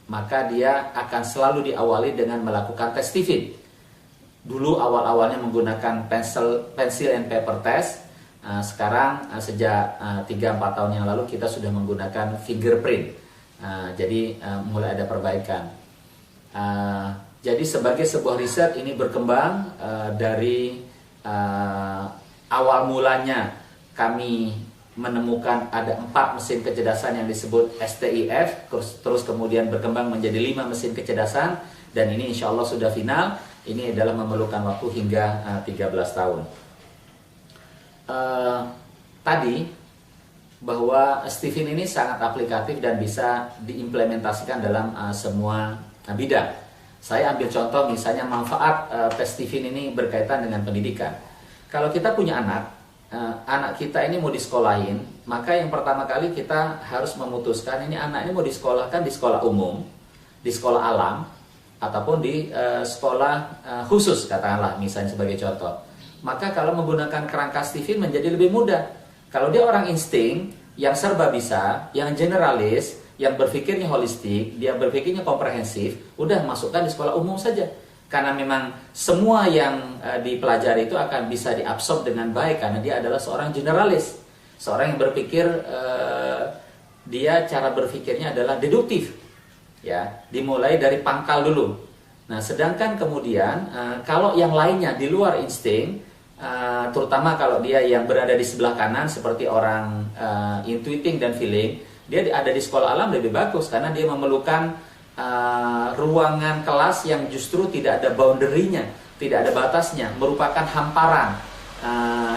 maka dia akan selalu diawali dengan melakukan tes Stephen. Dulu awal-awalnya menggunakan pencil and paper test. Sekarang sejak 3-4 tahun yang lalu kita sudah menggunakan fingerprint. Jadi mulai ada perbaikan. Jadi sebagai sebuah riset ini berkembang dari awal mulanya kami menemukan ada 4 mesin kecerdasan yang disebut STIF, terus kemudian berkembang menjadi 5 mesin kecerdasan, dan ini insya Allah sudah final. Ini adalah memerlukan waktu hingga 13 tahun. Tadi bahwa Stephen ini sangat aplikatif dan bisa diimplementasikan dalam semua bidang. Saya ambil contoh misalnya manfaat tes Stephen ini berkaitan dengan pendidikan. Kalau kita punya anak kita ini mau disekolahin, maka yang pertama kali kita harus memutuskan ini anak ini mau disekolahkan di sekolah umum, di sekolah alam, ataupun di sekolah khusus, katakanlah misalnya sebagai contoh. Maka kalau menggunakan kerangka Stephen menjadi lebih mudah. Kalau dia orang insting, yang serba bisa, yang generalis, yang berpikirnya holistik, dia berpikirnya komprehensif, udah masukkan di sekolah umum saja. Karena memang semua yang dipelajari itu akan bisa diabsorb dengan baik, karena dia adalah seorang generalis. Seorang yang berpikir, dia cara berpikirnya adalah deduktif. Ya, dimulai dari pangkal dulu. Nah, sedangkan kemudian kalau yang lainnya di luar insting, terutama kalau dia yang berada di sebelah kanan seperti orang intuiting dan feeling, dia ada di sekolah alam lebih bagus karena dia memerlukan ruangan kelas yang justru tidak ada boundary-nya, tidak ada batasnya, merupakan hamparan,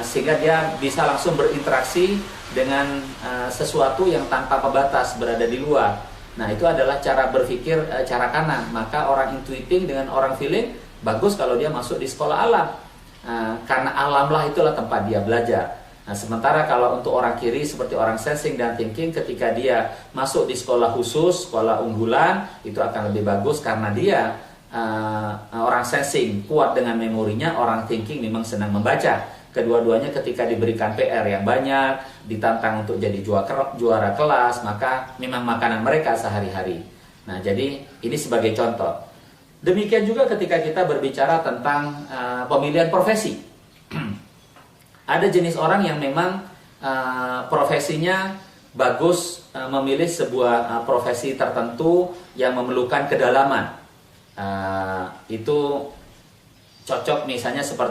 sehingga dia bisa langsung berinteraksi dengan sesuatu yang tanpa pembatas berada di luar. Nah, itu adalah cara berpikir cara kanan. Maka orang intuiting dengan orang feeling bagus kalau dia masuk di sekolah alam, karena alamlah itulah tempat dia belajar. Nah, sementara kalau untuk orang kiri seperti orang sensing dan thinking, ketika dia masuk di sekolah khusus, sekolah unggulan, itu akan lebih bagus karena dia orang sensing kuat dengan memorinya, orang thinking memang senang membaca. Kedua-duanya ketika diberikan PR yang banyak, ditantang untuk jadi juara kelas, maka memang makanan mereka sehari-hari. Nah, jadi ini sebagai contoh. Demikian juga ketika kita berbicara tentang pemilihan profesi. Ada jenis orang yang memang profesinya bagus, memilih sebuah profesi tertentu yang memerlukan kedalaman. Itu cocok misalnya seperti